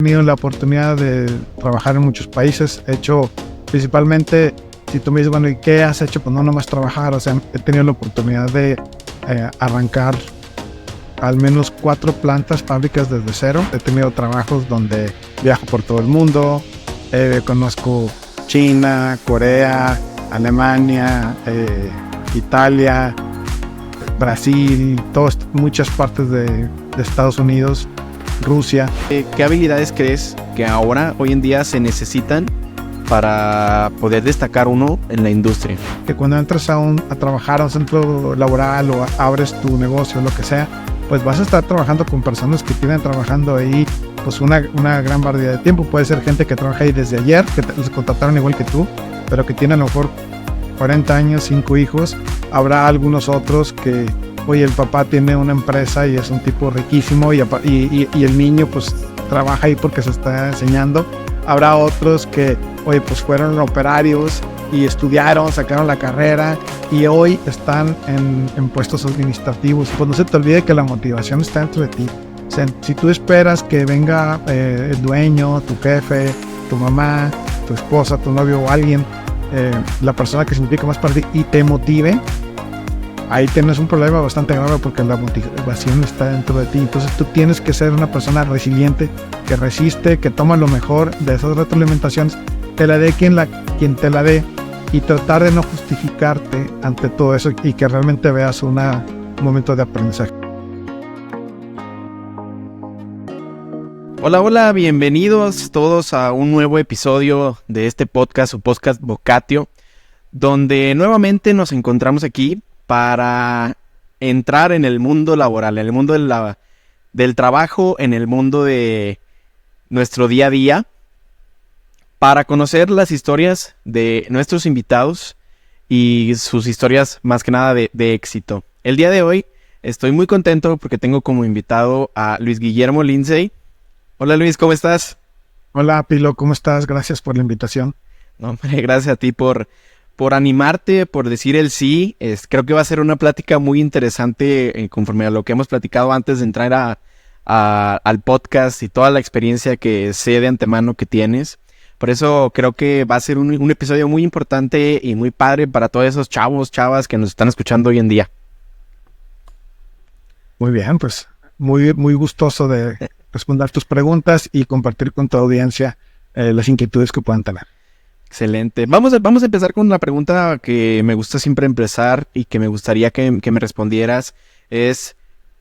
He tenido la oportunidad de trabajar en muchos países. He hecho principalmente, si tú me dices, bueno, ¿y qué has hecho? Pues no nomás trabajar, o sea, he tenido la oportunidad de arrancar al menos 4 plantas, fábricas desde cero. He tenido trabajos donde viajo por todo el mundo, conozco China, Corea, Alemania, Italia, Brasil, muchas partes de Estados Unidos, Rusia. ¿Qué habilidades crees que ahora, hoy en día, se necesitan para poder destacar uno en la industria? Que cuando entras a trabajar a un centro laboral o abres tu negocio, lo que sea, pues vas a estar trabajando con personas que tienen trabajando ahí pues una gran variedad de tiempo. Puede ser gente que trabaja ahí desde ayer, que los contrataron igual que tú, pero que tienen a lo mejor 40 años, 5 hijos. Habrá algunos otros que, oye, el papá tiene una empresa y es un tipo riquísimo y el niño pues trabaja ahí porque se está enseñando. Habrá otros que, oye, pues fueron operarios y estudiaron, sacaron la carrera y hoy están en puestos administrativos. Pues no se te olvide que la motivación está dentro de ti. O sea, si tú esperas que venga el dueño, tu jefe, tu mamá, tu esposa, tu novio o alguien, la persona que significa más para ti y te motive, ahí tienes un problema bastante grave porque la motivación está dentro de ti. Entonces tú tienes que ser una persona resiliente, que resiste, que toma lo mejor de esas retroalimentaciones, te la dé quien te la dé, y tratar de no justificarte ante todo eso y que realmente veas un momento de aprendizaje. Hola, bienvenidos todos a un nuevo episodio de este podcast, su podcast Vocatio, donde nuevamente nos encontramos aquí para entrar en el mundo laboral, en el mundo del trabajo, en el mundo de nuestro día a día, para conocer las historias de nuestros invitados y sus historias más que nada de éxito. El día de hoy estoy muy contento porque tengo como invitado a Luis Guillermo Lindsay. Hola Luis, ¿cómo estás? Hola Pilo, ¿cómo estás? Gracias por la invitación. No, hombre, gracias a ti por animarte, por decir el sí. Creo que va a ser una plática muy interesante conforme a lo que hemos platicado antes de entrar al podcast y toda la experiencia que sé de antemano que tienes. Por eso creo que va a ser un episodio muy importante y muy padre para todos esos chavas que nos están escuchando hoy en día. Muy bien, pues muy, muy gustoso de responder tus preguntas y compartir con tu audiencia las inquietudes que puedan tener. Excelente. Vamos a empezar con una pregunta que me gusta siempre empezar y que me gustaría que me respondieras. Es,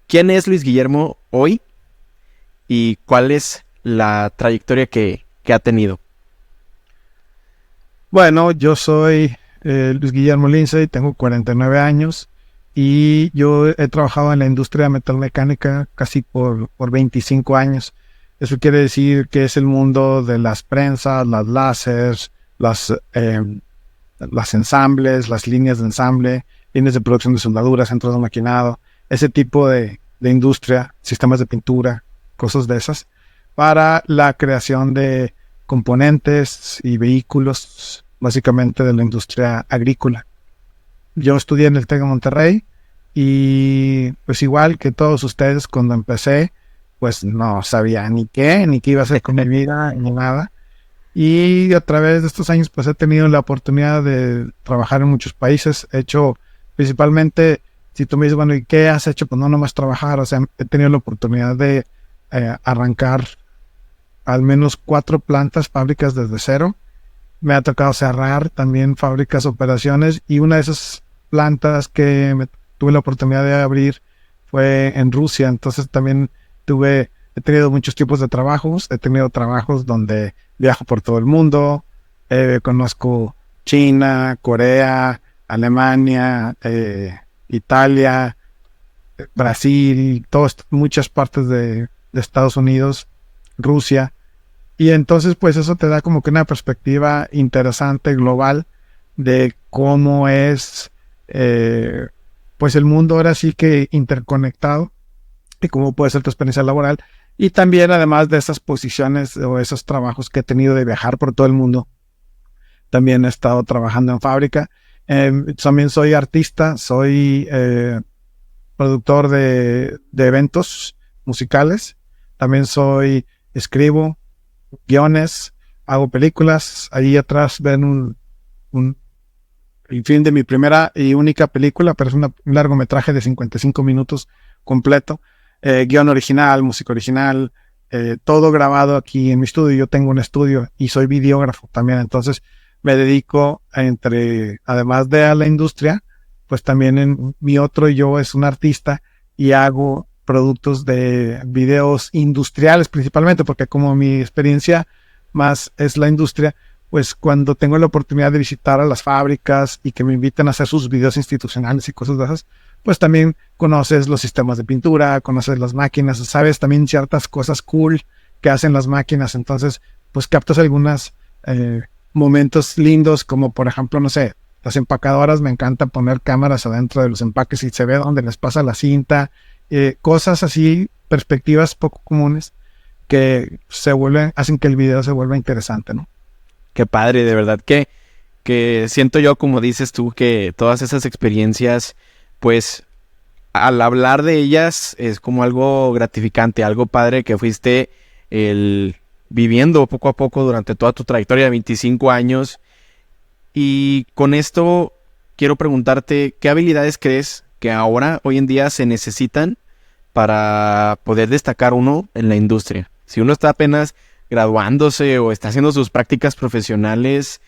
¿quién es Luis Guillermo hoy y cuál es la trayectoria que ha tenido? Bueno, yo soy Luis Guillermo Lindsay, tengo 49 años y yo he trabajado en la industria metalmecánica casi por 25 años. Eso quiere decir que es el mundo de las prensas, las láseres, las ensambles, las líneas de ensamble, líneas de producción de soldaduras, centros de maquinado, ese tipo de industria, sistemas de pintura, cosas de esas, para la creación de componentes y vehículos, básicamente de la industria agrícola. Yo estudié en el TEC de Monterrey y pues igual que todos ustedes cuando empecé, pues no sabía ni qué iba a hacer con mi vida, ni nada. Y a través de estos años pues he tenido la oportunidad de trabajar en muchos países. He hecho principalmente, si tú me dices, bueno, ¿y qué has hecho? Pues no nomás trabajar, o sea, he tenido la oportunidad de arrancar al menos 4 plantas, fábricas desde cero. Me ha tocado cerrar también fábricas, operaciones, y una de esas plantas que tuve la oportunidad de abrir fue en Rusia. Entonces también he tenido muchos tipos de trabajos. He tenido trabajos donde viajo por todo el mundo, conozco China, Corea, Alemania, Italia, Brasil, muchas partes de Estados Unidos, Rusia. Y entonces pues eso te da como que una perspectiva interesante, global, de cómo es pues el mundo ahora sí que interconectado y cómo puede ser tu experiencia laboral. Y también además de esas posiciones o esos trabajos que he tenido de viajar por todo el mundo, también he estado trabajando en fábrica. También soy artista, soy productor de eventos musicales. También escribo, guiones, hago películas. Ahí atrás ven el fin de mi primera y única película, pero es un largometraje de 55 minutos completo. Guión original, música original, todo grabado aquí en mi estudio. Yo tengo un estudio y soy videógrafo también, entonces me dedico además de a la industria, pues también mi otro yo es un artista y hago productos de videos industriales principalmente, porque como mi experiencia más es la industria, pues cuando tengo la oportunidad de visitar a las fábricas y que me inviten a hacer sus videos institucionales y cosas de esas, pues también conoces los sistemas de pintura, conoces las máquinas, sabes también ciertas cosas cool que hacen las máquinas, entonces pues captas algunos momentos lindos, como por ejemplo, no sé, las empacadoras, me encanta poner cámaras adentro de los empaques y se ve dónde les pasa la cinta, cosas así, perspectivas poco comunes que hacen que el video se vuelva interesante, ¿no? Qué padre, de verdad que siento yo, como dices tú, que todas esas experiencias, pues al hablar de ellas es como algo gratificante, algo padre que fuiste viviendo poco a poco durante toda tu trayectoria de 25 años. Y con esto quiero preguntarte, ¿qué habilidades crees que ahora, hoy en día, se necesitan para poder destacar uno en la industria? Si uno está apenas graduándose o está haciendo sus prácticas profesionales,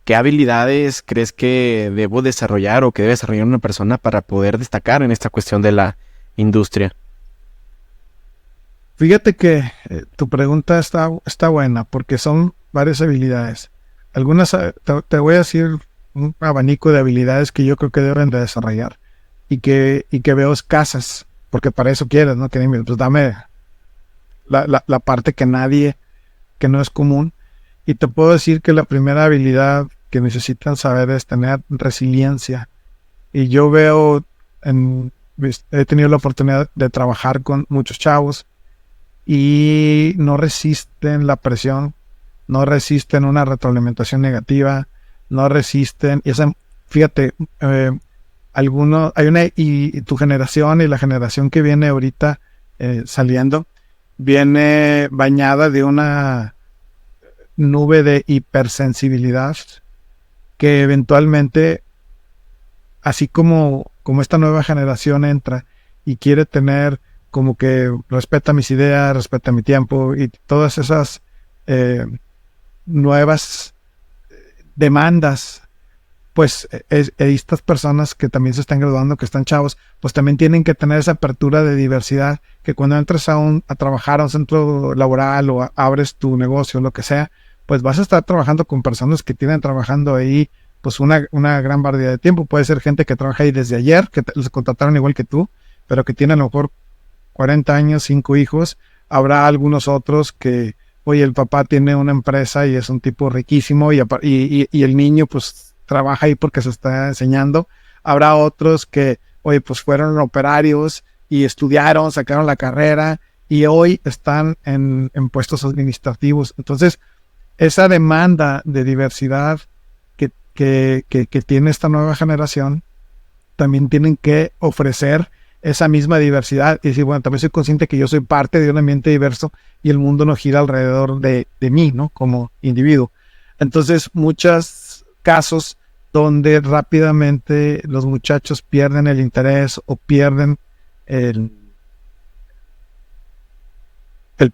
¿qué habilidades crees que debo desarrollar o que debe desarrollar una persona para poder destacar en esta cuestión de la industria? Fíjate que tu pregunta está buena porque son varias habilidades. Algunas, te voy a decir un abanico de habilidades que yo creo que deben de desarrollar y que veo escasas, porque para eso quieres, ¿no? Que pues dame la parte que no es común. Y te puedo decir que la primera habilidad que necesitan saber es tener resiliencia. Y yo veo, he tenido la oportunidad de trabajar con muchos chavos y no resisten la presión, no resisten una retroalimentación negativa, no resisten, fíjate, y tu generación y la generación que viene ahorita saliendo, viene bañada de una nube de hipersensibilidad que eventualmente, así como esta nueva generación entra y quiere tener como que respeta mis ideas, respeta mi tiempo y todas esas nuevas demandas, pues estas personas que también se están graduando, que están chavos, pues también tienen que tener esa apertura de diversidad, que cuando entres a trabajar a un centro laboral o abres tu negocio, lo que sea, pues vas a estar trabajando con personas que tienen trabajando ahí pues una gran variedad de tiempo. Puede ser gente que trabaja ahí desde ayer, que los contrataron igual que tú, pero que tienen a lo mejor 40 años, 5 hijos. Habrá algunos otros que, oye, el papá tiene una empresa y es un tipo riquísimo y el niño pues trabaja ahí porque se está enseñando. Habrá otros que, oye, pues fueron operarios y estudiaron, sacaron la carrera y hoy están en puestos administrativos. Entonces, esa demanda de diversidad que tiene esta nueva generación, también tienen que ofrecer esa misma diversidad y decir, bueno, también soy consciente que yo soy parte de un ambiente diverso y el mundo no gira alrededor de mí, ¿no? Como individuo. Entonces, muchos casos donde rápidamente los muchachos pierden el interés o pierden el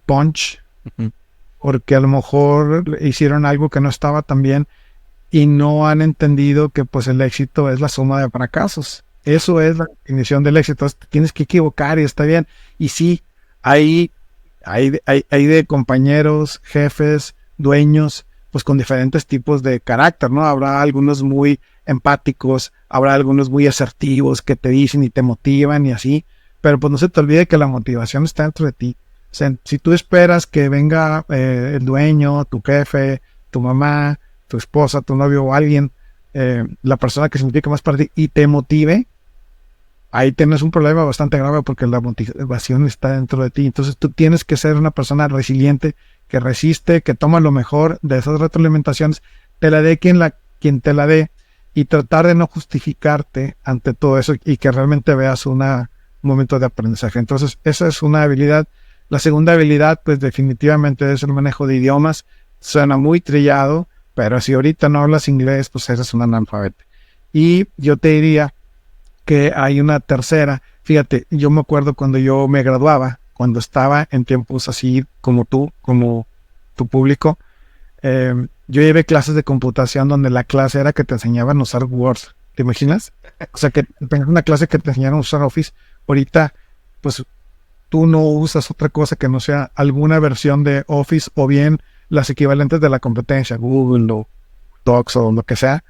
punch, porque a lo mejor hicieron algo que no estaba tan bien y no han entendido que pues el éxito es la suma de fracasos. Eso es la definición del éxito. Entonces, tienes que equivocar y está bien. Y sí, hay de compañeros, jefes, dueños, pues con diferentes tipos de carácter, ¿no? Habrá algunos muy empáticos, habrá algunos muy asertivos que te dicen y te motivan y así, pero pues no se te olvide que la motivación está dentro de ti. O sea, si tú esperas que venga el dueño, tu jefe, tu mamá, tu esposa, tu novio o alguien, la persona que significa más para ti y te motive, ahí tienes un problema bastante grave porque la motivación está dentro de ti. Entonces tú tienes que ser una persona resiliente, que resiste, que toma lo mejor de esas retroalimentaciones, te la dé quien te la dé, y tratar de no justificarte ante todo eso y que realmente veas un momento de aprendizaje. Entonces esa es una habilidad. La segunda habilidad, pues definitivamente es el manejo de idiomas. Suena muy trillado, pero si ahorita no hablas inglés, pues eres un analfabeto. Y yo te diría que hay una tercera. Fíjate, yo me acuerdo cuando yo me graduaba, cuando estaba en tiempos así como tú, como tu público, yo llevé clases de computación donde la clase era que te enseñaban a usar Word. ¿Te imaginas? O sea, que tenías una clase que te enseñaron a usar Office. Ahorita, pues tú no usas otra cosa que no sea alguna versión de Office o bien las equivalentes de la competencia, Google o Docs o lo que sea.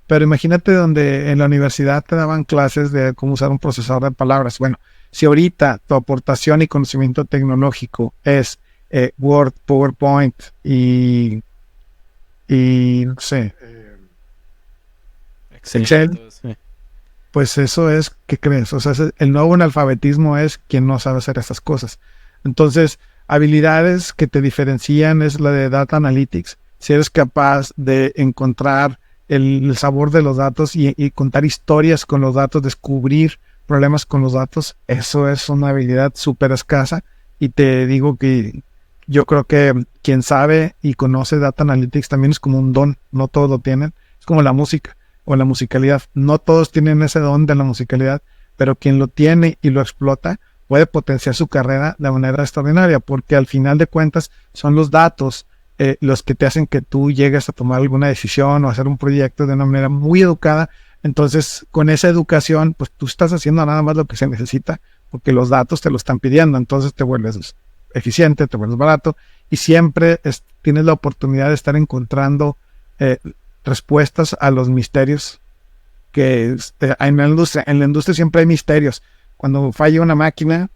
Pero imagínate donde en la universidad te daban clases de cómo usar un procesador de palabras. Bueno, si ahorita tu aportación y conocimiento tecnológico es Word, PowerPoint y no sé, Excel, Sí. pues eso es, ¿qué crees? O sea, el nuevo analfabetismo es quien no sabe hacer estas cosas. Entonces, habilidades que te diferencian es la de Data Analytics. Si eres capaz de encontrar el sabor de los datos y contar historias con los datos, descubrir problemas con los datos, eso es una habilidad súper escasa. Y te digo que yo creo que quien sabe y conoce Data Analytics también es como un don, no todos lo tienen. Es como la música o la musicalidad. No todos tienen ese don de la musicalidad, pero quien lo tiene y lo explota puede potenciar su carrera de manera extraordinaria, porque al final de cuentas son los datos los que te hacen que tú llegues a tomar alguna decisión o hacer un proyecto de una manera muy educada. Entonces, con esa educación, pues tú estás haciendo nada más lo que se necesita, porque los datos te lo están pidiendo. Entonces te vuelves eficiente, te vuelves barato y siempre tienes la oportunidad de estar encontrando respuestas a los misterios que en la industria. En la industria siempre hay misterios. Cuando falla una máquina,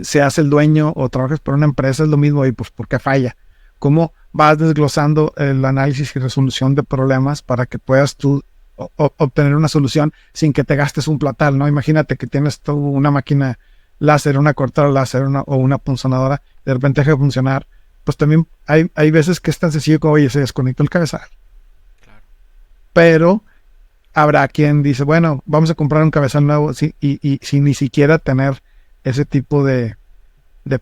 se hace el dueño o trabajas por una empresa, es lo mismo. Y pues, ¿por qué falla? ¿Cómo vas desglosando el análisis y resolución de problemas para que puedas tú obtener una solución sin que te gastes un platal, ¿no? Imagínate que tienes tú una máquina láser, una cortadora láser o una punzonadora, de repente deja de funcionar. Pues también hay veces que es tan sencillo como, oye, se desconectó el cabezal. Claro. Pero habrá quien dice, bueno, vamos a comprar un cabezal nuevo y sin ni siquiera tener ese tipo de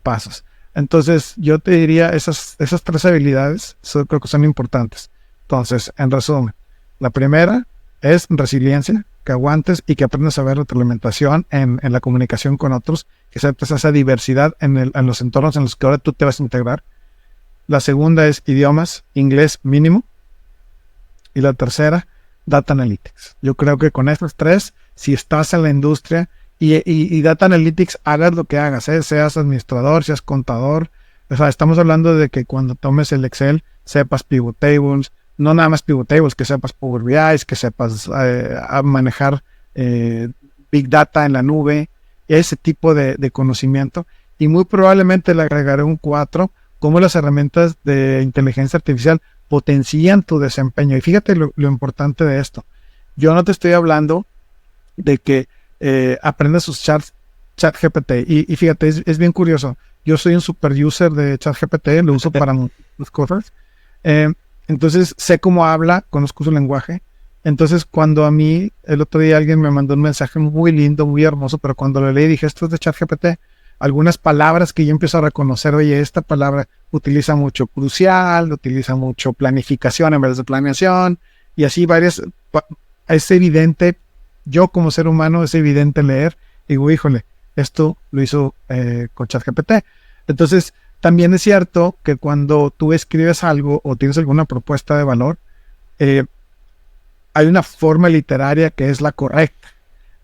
pasos. Entonces, yo te diría, esas tres habilidades creo que son importantes. Entonces, en resumen, la primera es resiliencia, que aguantes y que aprendas a ver retroalimentación en la comunicación con otros, que aceptes esa diversidad en los entornos en los que ahora tú te vas a integrar. La segunda es idiomas, inglés mínimo. Y la tercera, Data Analytics. Yo creo que con estas tres, si estás en la industria y Data Analytics, hagas lo que hagas, seas administrador, seas contador. O sea, estamos hablando de que cuando tomes el Excel, sepas pivot tables, no nada más pivot tables, que sepas Power BI, que sepas manejar Big Data en la nube, ese tipo de conocimiento. Y muy probablemente le agregaré un 4, cómo las herramientas de inteligencia artificial potencian tu desempeño. Y fíjate lo importante de esto. Yo no te estoy hablando de que aprendas sus chat GPT. Y fíjate, es bien curioso. Yo soy un super user de chat GPT, lo uso para muchas cosas. Entonces sé cómo habla, conozco su lenguaje. Entonces cuando a mí, el otro día alguien me mandó un mensaje muy lindo, muy hermoso, pero cuando lo leí dije, esto es de chat GPT. Algunas palabras que yo empiezo a reconocer, oye, esta palabra utiliza mucho crucial, utiliza mucho planificación en vez de planeación, y así varias. Es evidente, yo como ser humano, es evidente leer, y digo, híjole, esto lo hizo con ChatGPT. Entonces, también es cierto que cuando tú escribes algo o tienes alguna propuesta de valor, hay una forma literaria que es la correcta.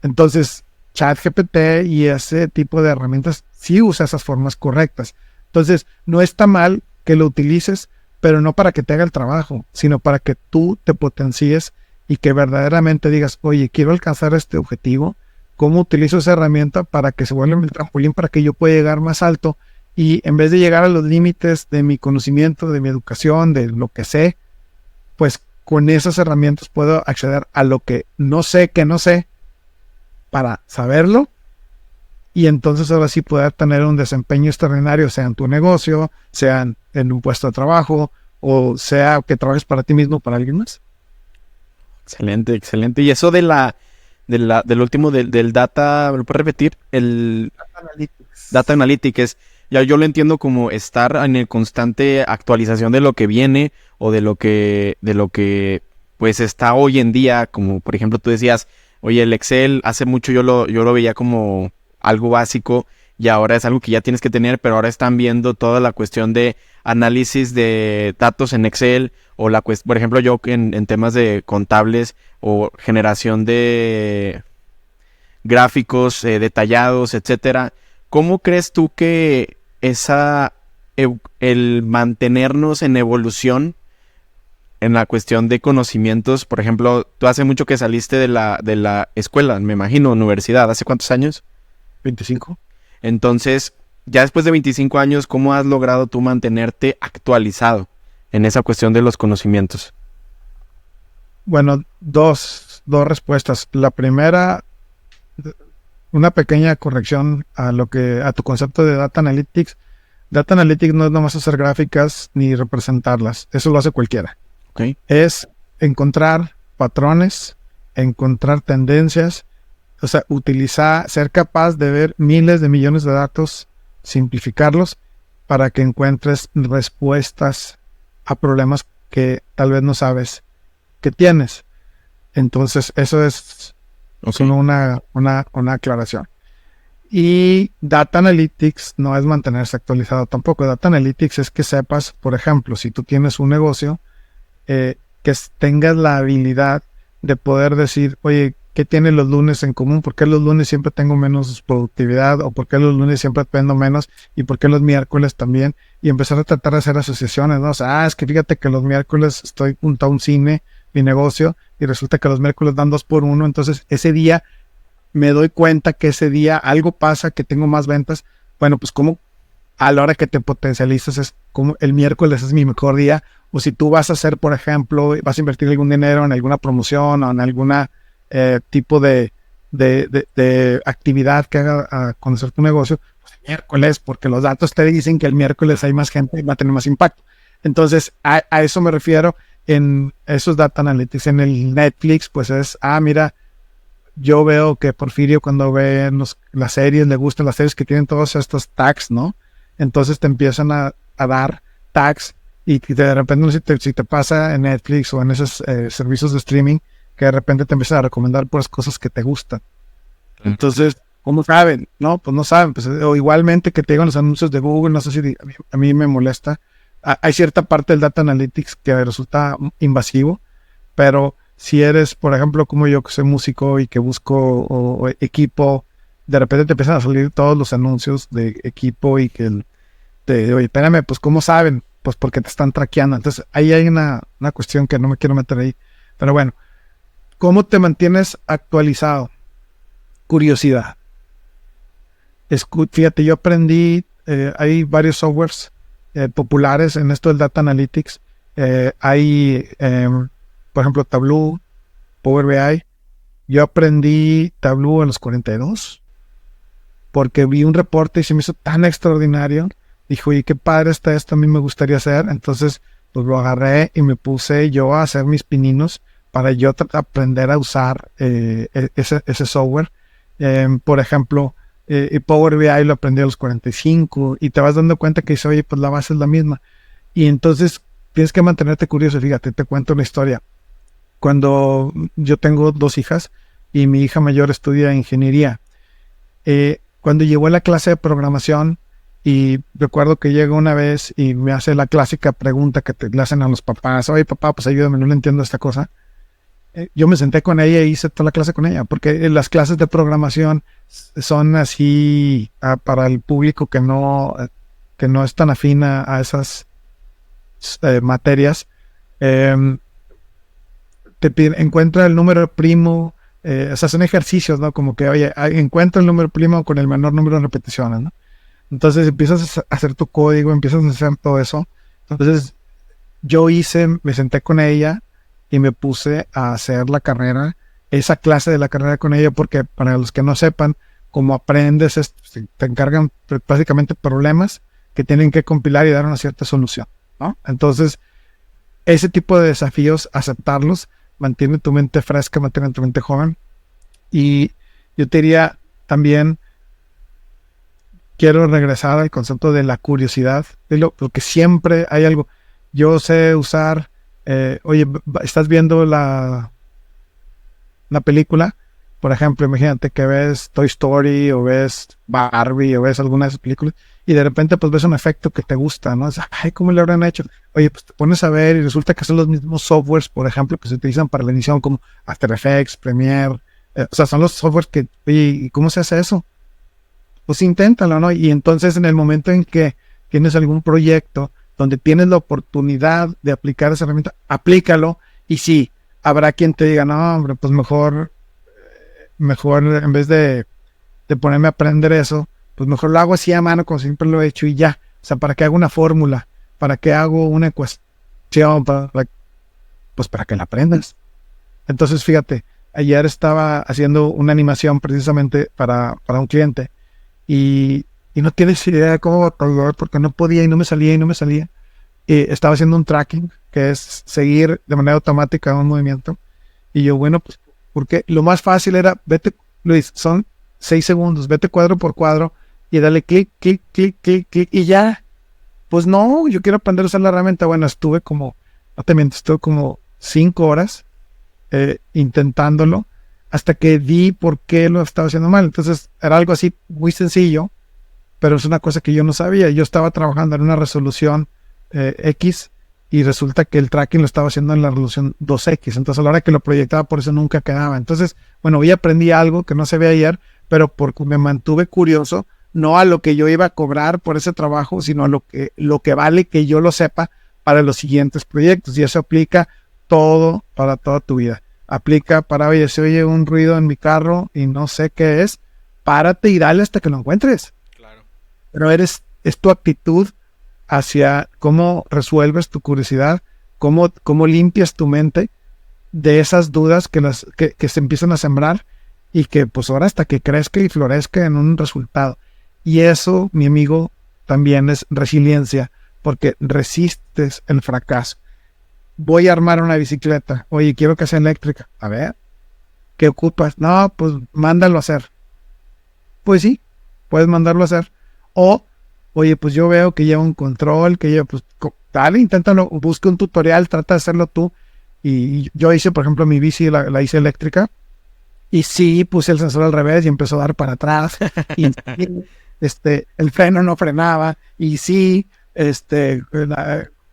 Entonces, ChatGPT y ese tipo de herramientas sí usa esas formas correctas. Entonces, no está mal que lo utilices, pero no para que te haga el trabajo, sino para que tú te potencies y que verdaderamente digas, oye, quiero alcanzar este objetivo, ¿cómo utilizo esa herramienta para que se vuelva mi trampolín para que yo pueda llegar más alto? Y en vez de llegar a los límites de mi conocimiento, de mi educación, de lo que sé, pues con esas herramientas puedo acceder a lo que no sé, para saberlo, y entonces ahora sí poder tener un desempeño extraordinario, sea en tu negocio, sea en un puesto de trabajo, o sea que trabajes para ti mismo o para alguien más. Excelente, excelente. Y eso del último del data, ¿me lo puedes repetir? El Analytics. Data Analytics Ya yo lo entiendo como estar en el constante actualización de lo que viene o de lo que pues está hoy en día, como por ejemplo tú decías, oye, el Excel hace mucho yo lo veía como algo básico y ahora es algo que ya tienes que tener, pero ahora están viendo toda la cuestión de análisis de datos en Excel o por ejemplo yo en temas de contables o generación de gráficos detallados, etcétera. ¿Cómo crees tú que el mantenernos en evolución en la cuestión de conocimientos, por ejemplo, tú hace mucho que saliste de la escuela, me imagino, universidad, ¿hace cuántos años? 25. Entonces, ya después de 25 años, ¿cómo has logrado tú mantenerte actualizado en esa cuestión de los conocimientos? Bueno, dos respuestas. La primera, una pequeña corrección a tu concepto de Data Analytics. Data Analytics no es nomás hacer gráficas ni representarlas. Eso lo hace cualquiera. Okay. Es encontrar patrones, encontrar tendencias, o sea, ser capaz de ver miles de millones de datos, simplificarlos para que encuentres respuestas a problemas que tal vez no sabes que tienes. Entonces, eso es solo una aclaración. Y Data Analytics no es mantenerse actualizado tampoco. Data Analytics es que sepas, por ejemplo, si tú tienes un negocio, que tengas la habilidad de poder decir, oye, ¿qué tienen los lunes en común? ¿Por qué los lunes siempre tengo menos productividad? ¿O por qué los lunes siempre vendo menos? ¿Y por qué los miércoles también? Y empezar a tratar de hacer asociaciones, ¿no? O sea, es que fíjate que los miércoles estoy junto a un cine, mi negocio, y resulta que los miércoles dan 2 por 1, entonces ese día me doy cuenta que ese día algo pasa, que tengo más ventas. Bueno, pues como a la hora que te potencializas es como el miércoles es mi mejor día, o si tú vas a hacer, por ejemplo, vas a invertir algún dinero en alguna promoción o en alguna tipo de actividad que haga a conocer tu negocio, pues el miércoles, porque los datos te dicen que el miércoles hay más gente y va a tener más impacto. Entonces, a eso me refiero en esos data analytics. En el Netflix, pues es, mira, yo veo que Porfirio cuando ve las series, le gustan las series que tienen todos estos tags, ¿no? Entonces te empiezan a dar tags y de repente no sé si te pasa en Netflix o en esos servicios de streaming que de repente te empiezan a recomendar puras cosas que te gustan. Entonces, ¿cómo saben? No, pues no saben. Pues, o igualmente que te digan los anuncios de Google, no sé si a mí me molesta. Hay cierta parte del Data Analytics que resulta invasivo, pero si eres, por ejemplo, como yo que soy músico y que busco equipo, de repente te empiezan a salir todos los anuncios de equipo y que oye, espérame, pues ¿cómo saben? Pues porque te están traqueando. Entonces ahí hay una cuestión que no me quiero meter ahí. Pero bueno, ¿cómo te mantienes actualizado? Curiosidad. Fíjate, yo aprendí, hay varios softwares populares en esto del Data Analytics. Hay, por ejemplo, Tableau, Power BI. Yo aprendí Tableau a los 42 porque vi un reporte y se me hizo tan extraordinario. Dijo, oye, qué padre está esto, a mí me gustaría hacer. Entonces, pues lo agarré y me puse yo a hacer mis pininos para yo aprender a usar ese software. Por ejemplo, Power BI lo aprendí a los 45 y te vas dando cuenta que dice, oye, pues la base es la misma. Y entonces tienes que mantenerte curioso. Fíjate, te cuento una historia. Cuando yo tengo 2 hijas y mi hija mayor estudia ingeniería, cuando llegó a la clase de programación, y recuerdo que llega una vez y me hace la clásica pregunta que le hacen a los papás, oye papá, pues ayúdame, no le entiendo esta cosa. Yo me senté con ella y hice toda la clase con ella, porque las clases de programación son así para el público que no es tan afín a esas materias. Te piden, encuentra el número primo, o sea, son ejercicios, ¿no? Como que, oye, encuentra el número primo con el menor número de repeticiones, ¿no? Entonces empiezas a hacer tu código, empiezas a hacer todo eso. Entonces me senté con ella y me puse a hacer la carrera, esa clase de la carrera con ella, porque para los que no sepan, como aprendes, te encargan básicamente problemas que tienen que compilar y dar una cierta solución, ¿no? Entonces, ese tipo de desafíos, aceptarlos, mantiene tu mente fresca, mantiene tu mente joven. Y yo te diría también, quiero regresar al concepto de la curiosidad, porque siempre hay algo. Yo sé usar, oye, estás viendo la película, por ejemplo, imagínate que ves Toy Story o ves Barbie o ves alguna de esas películas y de repente pues ves un efecto que te gusta, ¿no? Es, ay, ¿cómo le habrán hecho? Oye, pues te pones a ver y resulta que son los mismos softwares, por ejemplo, que se utilizan para la edición como After Effects, Premiere, o sea, son los softwares que, oye, ¿y cómo se hace eso? Pues inténtalo, ¿no? Y entonces en el momento en que tienes algún proyecto donde tienes la oportunidad de aplicar esa herramienta, aplícalo y sí, habrá quien te diga, no, hombre, pues mejor en vez de ponerme a aprender eso, pues mejor lo hago así a mano como siempre lo he hecho y ya. O sea, ¿para qué hago una fórmula? ¿Para qué hago una ecuación? Pues para que la aprendas. Entonces, fíjate, ayer estaba haciendo una animación precisamente para un cliente y no tienes idea de cómo batallar porque no podía y no me salía y no me salía. Y estaba haciendo un tracking, que es seguir de manera automática un movimiento. Y yo, bueno, pues, porque lo más fácil era, vete, Luis, son 6 segundos, vete cuadro por cuadro y dale clic, clic, clic, clic, clic y ya. Pues no, yo quiero aprender a usar la herramienta. Bueno, estuve como 5 horas intentándolo hasta que vi por qué lo estaba haciendo mal. Entonces era algo así muy sencillo, pero es una cosa que yo no sabía. Yo estaba trabajando en una resolución X y resulta que el tracking lo estaba haciendo en la resolución 2X. Entonces a la hora que lo proyectaba por eso nunca quedaba. Entonces, bueno, hoy aprendí algo que no se ve ayer, pero porque me mantuve curioso, no a lo que yo iba a cobrar por ese trabajo, sino a lo que vale que yo lo sepa para los siguientes proyectos. Y eso aplica todo para toda tu vida. Aplica para, oye, se oye un ruido en mi carro y no sé qué es, párate y dale hasta que lo encuentres. Claro. Pero es tu actitud hacia cómo resuelves tu curiosidad, cómo limpias tu mente de esas dudas que se empiezan a sembrar y que pues ahora hasta que crezca y florezca en un resultado. Y eso, mi amigo, también es resiliencia, porque resistes el fracaso. Voy a armar una bicicleta. Oye, quiero que sea eléctrica. A ver, ¿qué ocupas? No, pues mándalo a hacer. Pues sí, puedes mandarlo a hacer. O, oye, pues yo veo que lleva un control, que lleva, pues dale, inténtalo, busca un tutorial, trata de hacerlo tú. Y yo hice, por ejemplo, mi bici, la hice eléctrica. Y sí, puse el sensor al revés y empezó a dar para atrás. Y el freno no frenaba. Y sí,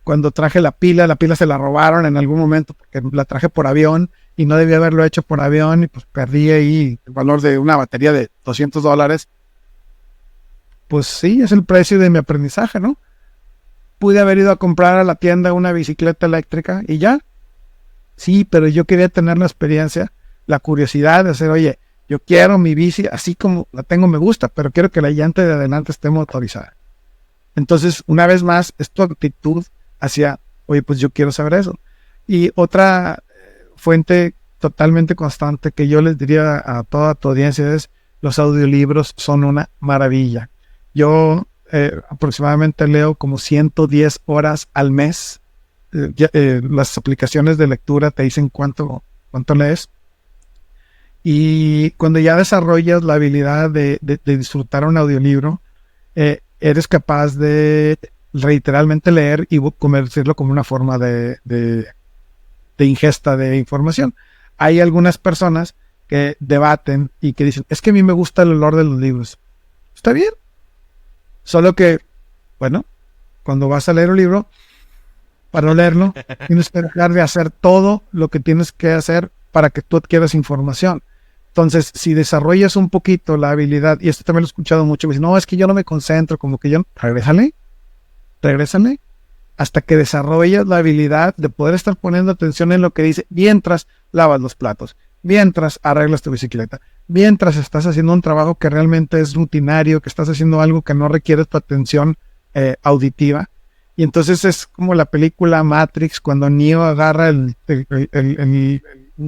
cuando traje la pila se la robaron en algún momento porque la traje por avión y no debía haberlo hecho por avión y pues perdí ahí el valor de una batería de $200. Pues sí, es el precio de mi aprendizaje, ¿no? Pude haber ido a comprar a la tienda una bicicleta eléctrica y ya. Sí, pero yo quería tener la experiencia, la curiosidad de hacer, oye, yo quiero mi bici así como la tengo, me gusta, pero quiero que la llanta de adelante esté motorizada. Entonces, una vez más, es tu actitud hacia, oye, pues yo quiero saber eso. Y otra fuente totalmente constante que yo les diría a toda tu audiencia es, los audiolibros son una maravilla. Yo aproximadamente leo como 110 horas al mes. Las aplicaciones de lectura te dicen cuánto lees. Y cuando ya desarrollas la habilidad de disfrutar un audiolibro, eres capaz de literalmente leer y convertirlo como una forma de ingesta de información. Hay algunas personas que debaten y que dicen, es que a mí me gusta el olor de los libros. Está bien. Solo que, bueno, cuando vas a leer un libro, para leerlo, tienes que dejar de hacer todo lo que tienes que hacer para que tú adquieras información. Entonces, si desarrollas un poquito la habilidad, y esto también lo he escuchado mucho, me dicen, no, es que yo no me concentro, como que yo, regrésale, hasta que desarrollas la habilidad de poder estar poniendo atención en lo que dice, mientras lavas los platos, mientras arreglas tu bicicleta, mientras estás haciendo un trabajo que realmente es rutinario, que estás haciendo algo que no requiere tu atención auditiva. Y entonces es como la película Matrix, cuando Neo agarra un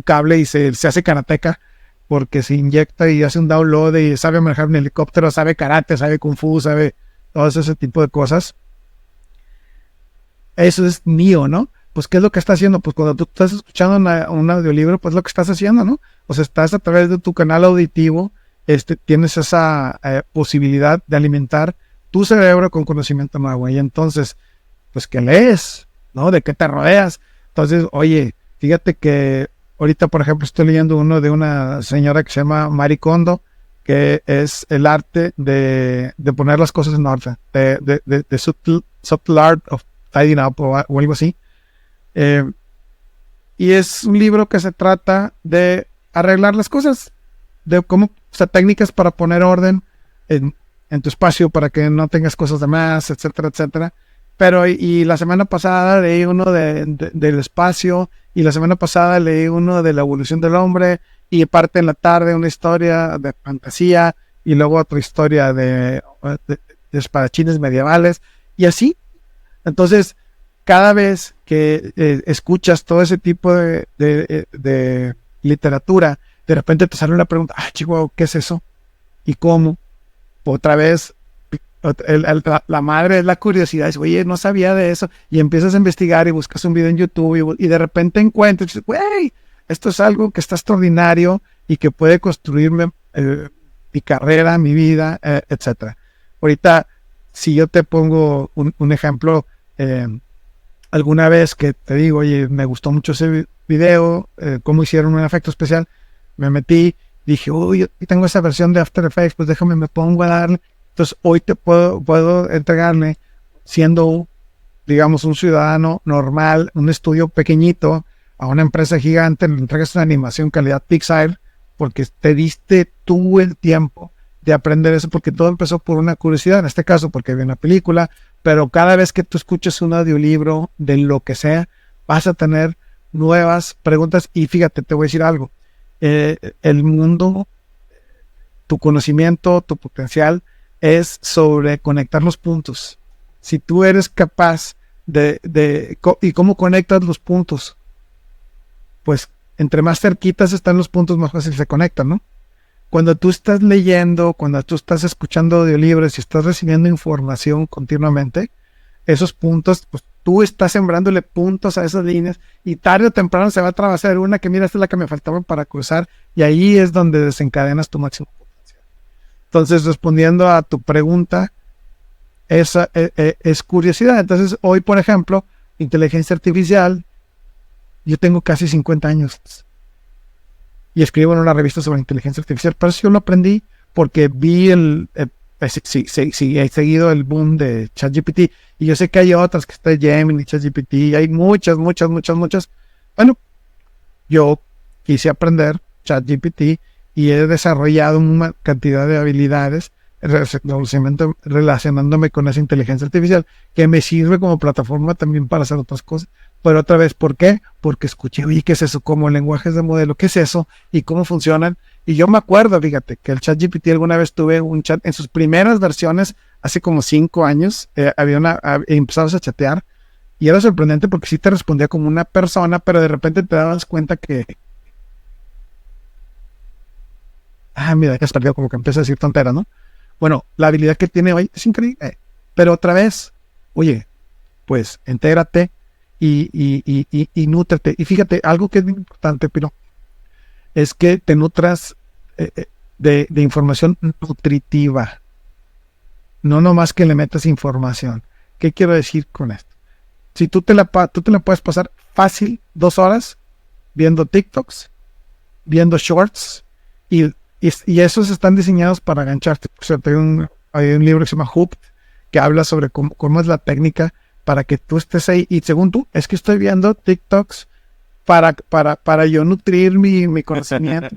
cable y se hace karateca, porque se inyecta y hace un download y sabe manejar un helicóptero, sabe karate, sabe kung fu, sabe todo ese tipo de cosas. Eso es Neo, ¿no? Pues ¿qué es lo que está haciendo? Pues cuando tú estás escuchando un audiolibro, pues lo que estás haciendo, ¿no? O sea, estás a través de tu canal auditivo tienes esa posibilidad de alimentar tu cerebro con conocimiento nuevo. Y entonces, pues, ¿qué lees? ¿No? ¿De qué te rodeas? Entonces, oye, fíjate que ahorita, por ejemplo, estoy leyendo uno de una señora que se llama Marie Kondo, que es el arte de poner las cosas en orden, de subtle art of tidying up o algo así. Y es un libro que se trata de arreglar las cosas, de cómo, o sea, técnicas para poner orden en tu espacio para que no tengas cosas de más, etcétera, etcétera. Pero y la semana pasada leí uno del espacio, y la semana pasada leí uno de la evolución del hombre, y aparte en la tarde una historia de fantasía, y luego otra historia de espadachines medievales, y así. Entonces, cada vez que escuchas todo ese tipo de literatura, de repente te sale una pregunta, chihuahua, ¿qué es eso? ¿Y cómo? Otra vez, la madre es la curiosidad, dice, oye, no sabía de eso, y empiezas a investigar y buscas un video en YouTube y de repente encuentras, y dices, güey, esto es algo que está extraordinario y que puede construirme mi carrera, mi vida, etcétera. Ahorita, si yo te pongo un ejemplo, alguna vez que te digo, oye, me gustó mucho ese video, cómo hicieron un efecto especial, me metí, dije, uy, yo tengo esa versión de After Effects, pues déjame, me pongo a darle. Entonces, hoy te puedo entregarle, siendo, digamos, un ciudadano normal, un estudio pequeñito, a una empresa gigante, le entregas una animación calidad Pixar, porque te diste tú el tiempo de aprender eso, porque todo empezó por una curiosidad, en este caso porque vi una película, pero cada vez que tú escuches un audiolibro de lo que sea, vas a tener nuevas preguntas. Y fíjate, te voy a decir algo, el mundo, tu conocimiento, tu potencial es sobre conectar los puntos. Si tú eres capaz ¿y cómo conectas los puntos? Pues entre más cerquitas están los puntos, más fácil se conectan, ¿no? Cuando tú estás leyendo, cuando tú estás escuchando audiolibros y estás recibiendo información continuamente, esos puntos, pues tú estás sembrándole puntos a esas líneas, y tarde o temprano se va a atravesar una que, mira, esta es la que me faltaba para cruzar, y ahí es donde desencadenas tu máximo potencial. Entonces, respondiendo a tu pregunta, esa es curiosidad. Entonces, hoy, por ejemplo, inteligencia artificial, yo tengo casi 50 años y escribo en una revista sobre inteligencia artificial, pero eso yo lo aprendí porque vi he seguido el boom de ChatGPT, y yo sé que hay otras, que está Gemini, ChatGPT, hay muchas. Bueno, yo quise aprender ChatGPT y he desarrollado una cantidad de habilidades relacionándome con esa inteligencia artificial, que me sirve como plataforma también para hacer otras cosas. Pero otra vez, ¿por qué? Porque escuché, oye, ¿qué es eso? Como lenguajes de modelo, ¿qué es eso? ¿Y cómo funcionan? Y yo me acuerdo, fíjate, que el ChatGPT alguna vez tuve un chat en sus primeras versiones, hace como 5 años, empezabas a chatear, y era sorprendente porque sí te respondía como una persona, pero de repente te dabas cuenta que, mira, ya se perdió, como que empieza a decir tonteras, ¿no? Bueno, la habilidad que tiene hoy es increíble, pero otra vez, oye, pues intégrate y nútrete. Y fíjate, algo que es muy importante, Pino, es que te nutras de información nutritiva, no nomás que le metas información. ¿Qué quiero decir con esto? Si tú te la puedes pasar fácil 2 horas viendo TikToks, viendo shorts, y esos están diseñados para engancharte. Por cierto, hay un libro que se llama Hooked, que habla sobre cómo es la técnica para que tú estés ahí, y según tú, es que estoy viendo TikToks para yo nutrir mi conocimiento.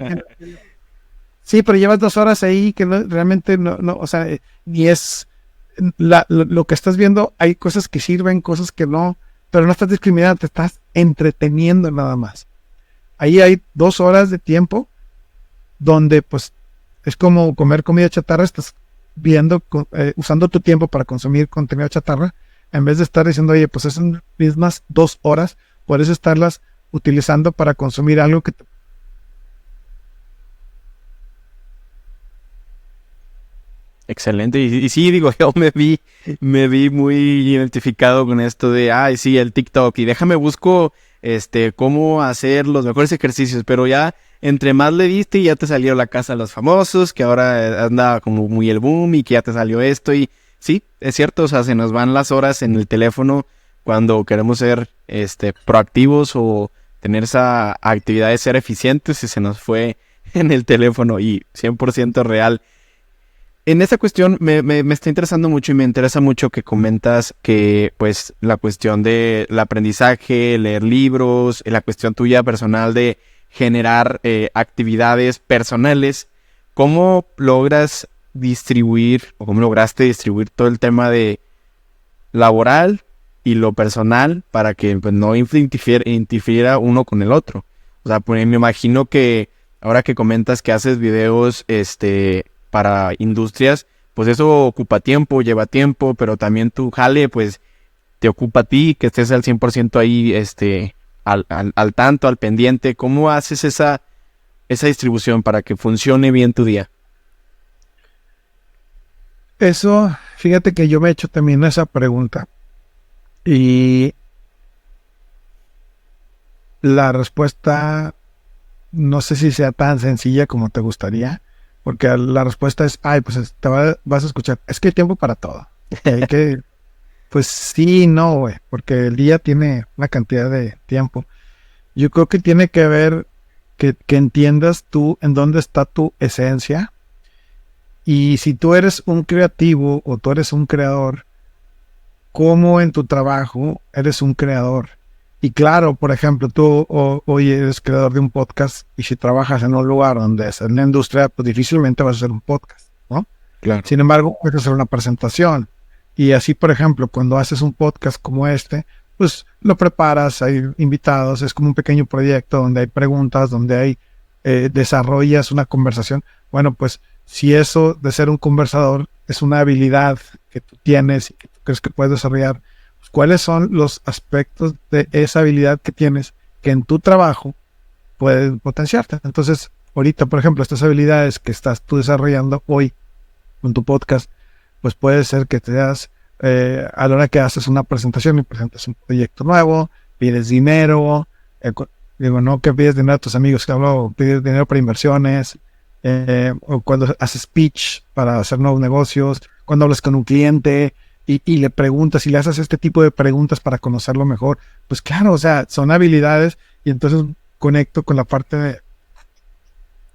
Sí, pero llevas 2 horas ahí que realmente no, o sea, ni es lo que estás viendo. Hay cosas que sirven, cosas que no, pero no estás discriminando, te estás entreteniendo nada más. Ahí hay 2 horas de tiempo donde, pues, es como comer comida chatarra. Estás viendo, usando tu tiempo para consumir contenido chatarra, en vez de estar diciendo, oye, pues esas mismas 2 horas puedes estarlas utilizando para consumir algo que te... Excelente. Y sí, digo, yo me vi muy identificado con esto de, ay, sí, el TikTok. Y déjame busco, cómo hacer los mejores ejercicios. Pero ya, entre más le diste, ya te salió la casa de los famosos, que ahora anda como muy el boom y que ya te salió esto. Y sí, es cierto, o sea, se nos van las horas en el teléfono cuando queremos ser, proactivos o tener esa actividad de ser eficientes y se nos fue en el teléfono y 100% real. En esta cuestión me está interesando mucho y me interesa mucho que comentas que pues la cuestión del aprendizaje, leer libros, la cuestión tuya personal de generar actividades personales, ¿cómo logras distribuir o cómo lograste distribuir todo el tema de laboral y lo personal para que pues, no interfiera uno con el otro? O sea, pues, me imagino que ahora que comentas que haces videos, para industrias, pues eso ocupa tiempo, lleva tiempo, pero también tu jale, pues, te ocupa a ti, que estés al 100% ahí, al tanto, al pendiente. ¿Cómo haces esa distribución para que funcione bien tu día? Eso, fíjate que yo me he hecho también esa pregunta y la respuesta no sé si sea tan sencilla como te gustaría, porque la respuesta es, ay, pues vas a escuchar, es que hay tiempo para todo. Hay que, pues sí, no, güey, porque el día tiene una cantidad de tiempo. Yo creo que tiene que ver que entiendas tú en dónde está tu esencia. Y si tú eres un creativo o tú eres un creador, ¿cómo en tu trabajo eres un creador? Y claro, por ejemplo, tú hoy eres creador de un podcast y si trabajas en un lugar donde es en la industria, pues difícilmente vas a hacer un podcast, ¿no? Claro. Sin embargo, puedes hacer una presentación. Y así, por ejemplo, cuando haces un podcast como pues lo preparas, hay invitados, es como un pequeño proyecto donde hay preguntas, donde hay desarrollas una conversación. Bueno, pues si eso de ser un conversador es una habilidad que tú tienes y que tú crees que puedes desarrollar, pues, ¿cuáles son los aspectos de esa habilidad que tienes que en tu trabajo pueden potenciarte? Entonces, ahorita, por ejemplo, estas habilidades que estás tú desarrollando hoy con tu podcast, pues puede ser que te das, a la hora que haces una presentación y presentas un proyecto nuevo, pides dinero, digo, no que pides dinero a tus amigos, que hablo, pides dinero para inversiones, o cuando haces pitch para hacer nuevos negocios, cuando hablas con un cliente y le preguntas y le haces este tipo de preguntas para conocerlo mejor, pues claro, o sea, son habilidades y entonces conecto con la parte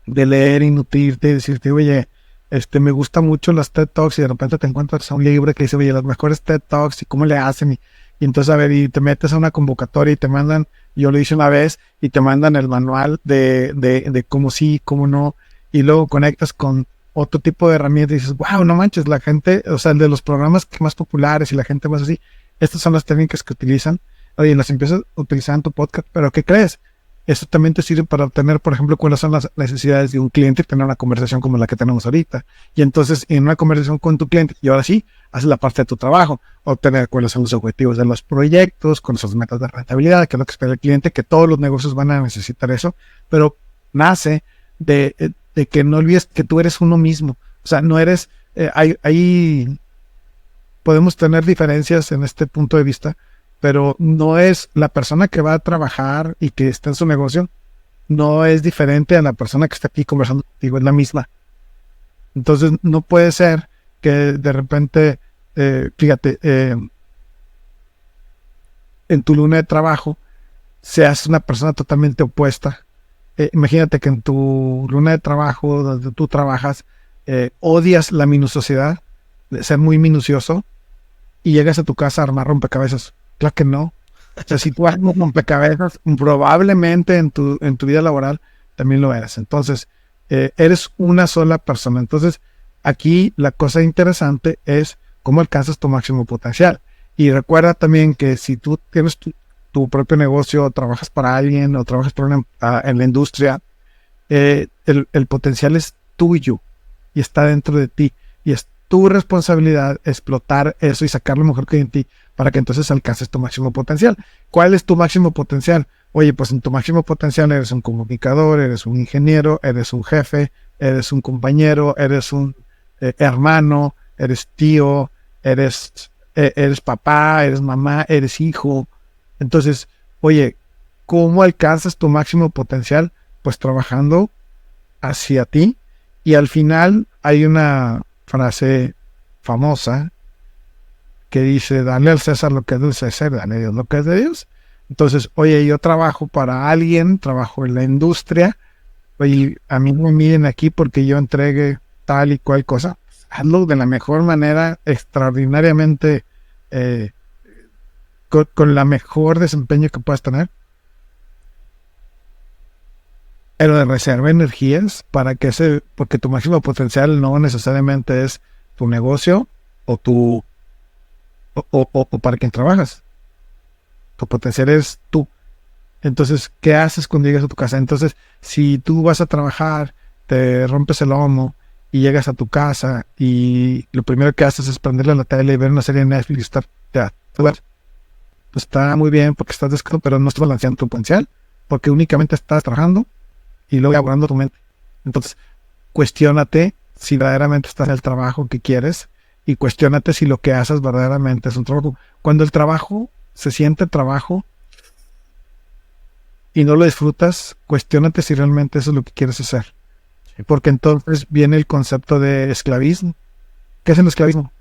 de leer y nutrirte y decirte, oye, me gusta mucho las TED Talks y de repente te encuentras a un libro que dice, oye, las mejores TED Talks y cómo le hacen y entonces, a ver, y te metes a una convocatoria y te mandan, yo lo hice una vez, y te mandan el manual de cómo sí, cómo no, y luego conectas con otro tipo de herramientas y dices, wow, no manches, la gente, o sea, el de los programas más populares y la gente más así, estas son las técnicas que utilizan, oye, las empiezas a utilizar en tu podcast, pero ¿qué crees? Esto también te sirve para obtener, por ejemplo, cuáles son las necesidades de un cliente y tener una conversación como la que tenemos ahorita. Y entonces, en una conversación con tu cliente, y ahora sí, haces la parte de tu trabajo, obtener cuáles son los objetivos de los proyectos, con sus metas de rentabilidad, que es lo que espera el cliente, que todos los negocios van a necesitar eso, pero nace de que no olvides que tú eres uno mismo. O sea, no eres, ahí podemos tener diferencias en este punto de vista, pero no es la persona que va a trabajar y que está en su negocio, no es diferente a la persona que está aquí conversando contigo, es la misma. Entonces no puede ser que de repente, fíjate, en tu luna de trabajo seas una persona totalmente opuesta. Imagínate que en tu luna de trabajo, donde tú trabajas, odias la minuciosidad, de ser muy minucioso, y llegas a tu casa a armar rompecabezas. Claro que no. O sea, si tú armas rompecabezas, probablemente en tu vida laboral también lo eres. Entonces, eres una sola persona. Entonces, aquí la cosa interesante es cómo alcanzas tu máximo potencial. Y recuerda también que si tú tienes tu propio negocio, o trabajas para alguien, o trabajas en la industria, el potencial es tuyo y está dentro de ti. Y es tu responsabilidad explotar eso y sacar lo mejor que hay en ti para que entonces alcances tu máximo potencial. ¿Cuál es tu máximo potencial? Oye, pues en tu máximo potencial eres un comunicador, eres un ingeniero, eres un jefe, eres un compañero, eres un hermano, eres tío, eres papá, eres mamá, eres hijo. Entonces, oye, ¿cómo alcanzas tu máximo potencial? Pues trabajando hacia ti. Y al final hay una frase famosa que dice, dale al César lo que es del César, dale a Dios lo que es de Dios. Entonces, oye, yo trabajo para alguien, trabajo en la industria, oye, a mí me miren aquí porque yo entregue tal y cual cosa. Hazlo de la mejor manera, extraordinariamente, eh, con la mejor desempeño que puedas tener. Pero de reserva energías para que porque tu máximo potencial no necesariamente es tu negocio o o para quien trabajas. Tu potencial es tú. Entonces, ¿qué haces cuando llegas a tu casa? Entonces, si tú vas a trabajar, te rompes el lomo y llegas a tu casa y lo primero que haces es prenderle la tele y ver una serie de Netflix y estar, ya, pues está muy bien porque estás descansando, pero no estás balanceando tu potencial porque únicamente estás trabajando y luego elaborando tu mente. Entonces, cuestiónate si verdaderamente estás en el trabajo que quieres y cuestiónate si lo que haces verdaderamente es un trabajo. Cuando el trabajo se siente trabajo y no lo disfrutas, cuestiónate si realmente eso es lo que quieres hacer. Porque entonces viene el concepto de esclavismo. ¿Qué es el esclavismo?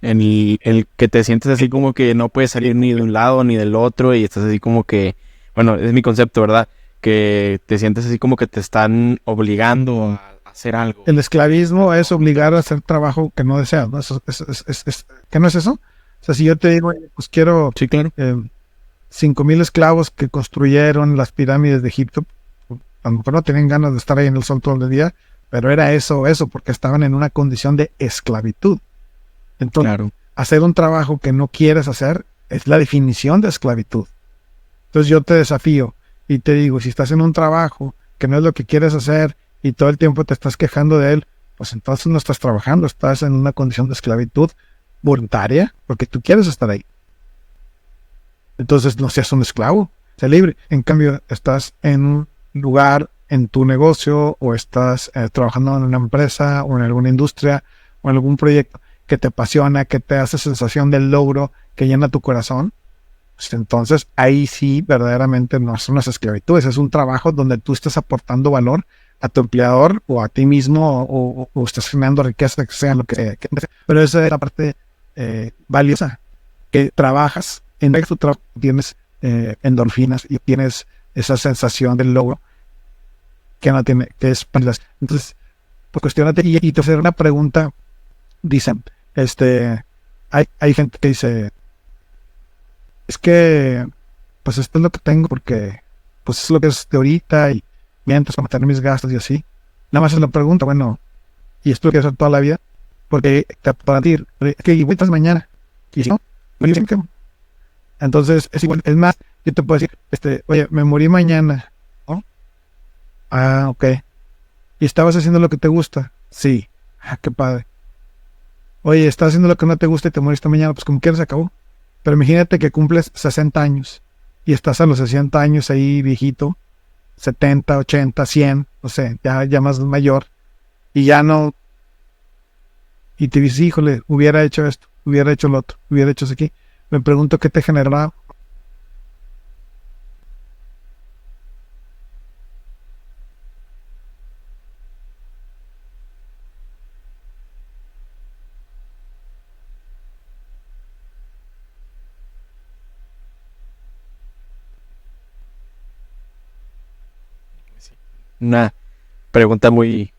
El que te sientes así como que no puedes salir ni de un lado ni del otro y estás así como que, bueno, es mi concepto, ¿verdad? Que te sientes así como que te están obligando a hacer algo. El esclavismo es obligar a hacer trabajo que no deseas, ¿no? ¿Qué no es eso? O sea, si yo te digo, pues quiero Sí, claro. 5,000 esclavos que construyeron las pirámides de Egipto, a lo mejor no tenían ganas de estar ahí en el sol todo el día, pero era eso, porque estaban en una condición de esclavitud. Entonces, Claro. hacer un trabajo que no quieres hacer es la definición de esclavitud. Entonces yo te desafío y te digo, si estás en un trabajo que no es lo que quieres hacer y todo el tiempo te estás quejando de él, pues entonces no estás trabajando, estás en una condición de esclavitud voluntaria porque tú quieres estar ahí. Entonces no seas un esclavo, sé libre. En cambio, estás en un lugar, en tu negocio, o estás trabajando en una empresa, o en alguna industria, o en algún proyecto que te apasiona, que te hace sensación del logro, que llena tu corazón, pues entonces ahí sí verdaderamente no son las esclavitudes, es un trabajo donde tú estás aportando valor a tu empleador o a ti mismo, o estás generando riqueza, que sea lo que sea. Pero esa es la parte valiosa, que trabajas, en tu trabajo tienes endorfinas y tienes esa sensación del logro que no tiene, que es para las. Entonces, pues cuestionate y te hacer una pregunta. Dicen, hay gente que dice, es que, pues esto es lo que tengo porque, pues es lo que es de ahorita y mientras para tener mis gastos y así. Nada más es la pregunta, bueno, ¿y esto lo quieres hacer toda la vida? Porque te para decir, es que voy tras mañana. Y si no, entonces es igual, es más, yo te puedo decir, oye, me morí mañana, ¿no? Ah, ok. ¿Y estabas haciendo lo que te gusta? Sí. Ah, qué padre. Oye, estás haciendo lo que no te gusta y te moriste mañana, pues como quieras se acabó. Pero imagínate que cumples 60 años y estás a los 60 años ahí viejito, 70, 80, 100, no sé, ya más mayor, y ya no, y te dices, híjole, hubiera hecho esto, hubiera hecho lo otro, hubiera hecho eso aquí. Me pregunto qué te generará. Una pregunta muy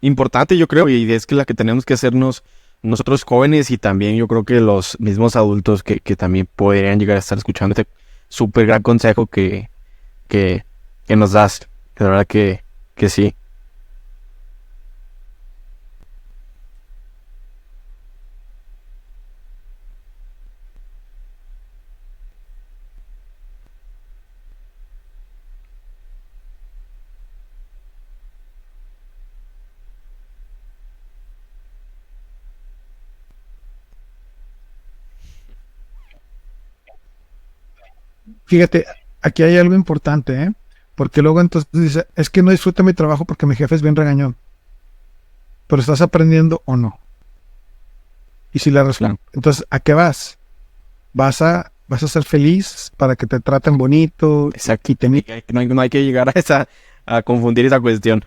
importante, yo creo, y es que la que tenemos que hacernos nosotros jóvenes y también yo creo que los mismos adultos que también podrían llegar a estar escuchando este súper gran consejo que, que nos das. De verdad que sí. Fíjate, aquí hay algo importante, ¿eh? Porque luego entonces dice, es que no disfruto mi trabajo porque mi jefe es bien regañón. pero ¿estás aprendiendo o no? Y si la respuesta, entonces, ¿a qué vas? ¿Vas a ser feliz para que te traten bonito? Exacto. No hay que llegar a confundir esa cuestión.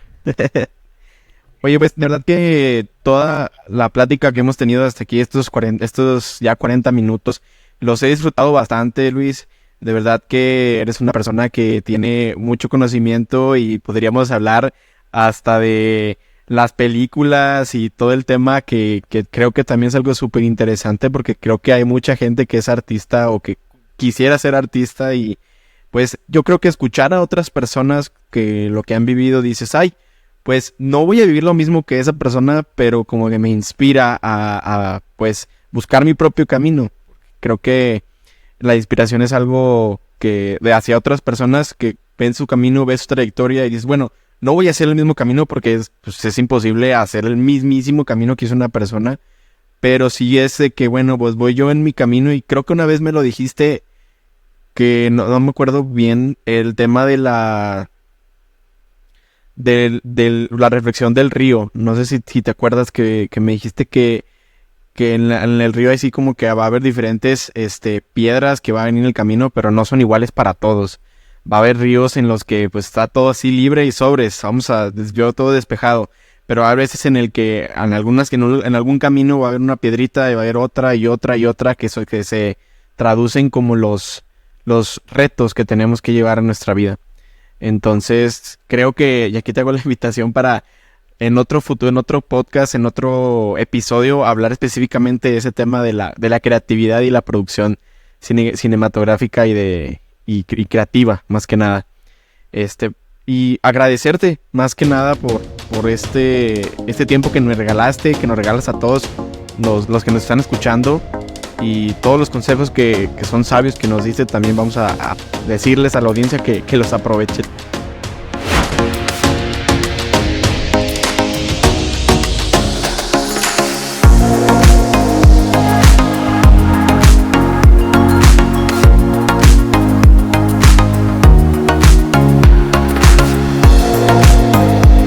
Oye, pues de verdad que toda la plática que hemos tenido hasta aquí, estos ya 40 minutos, los he disfrutado bastante, Luis. De verdad que eres una persona que tiene mucho conocimiento y podríamos hablar hasta de las películas y todo el tema que creo que también es algo súper interesante, porque creo que hay mucha gente que es artista o que quisiera ser artista, y pues yo creo que escuchar a otras personas que lo que han vivido, dices, ay, pues no voy a vivir lo mismo que esa persona, pero como que me inspira a pues buscar mi propio camino. Creo que la inspiración es algo que de hacia otras personas que ven su camino, ven su trayectoria y dices, bueno, no voy a hacer el mismo camino porque es imposible hacer el mismísimo camino que hizo una persona, pero sí es de que, bueno, pues voy yo en mi camino. Y creo que una vez me lo dijiste, que no me acuerdo bien, el tema de la reflexión del río. No sé si te acuerdas que me dijiste que en el río así como que va a haber diferentes piedras que va a venir en el camino, pero no son iguales para todos. Va a haber ríos en los que pues está todo así libre y sobres, vamos a desviar todo despejado, pero hay veces en el que en algún camino va a haber una piedrita y va a haber otra y otra y otra que se traducen como los retos que tenemos que llevar en nuestra vida. Entonces creo que, y aquí te hago la invitación para en otro podcast, en otro episodio, hablar específicamente de ese tema de la creatividad y la producción cinematográfica y creativa, más que nada. Y agradecerte más que nada por este tiempo que me regalaste, que nos regalas a todos los que nos están escuchando, y todos los consejos que son sabios que nos diste. También vamos a decirles a la audiencia que los aprovechen.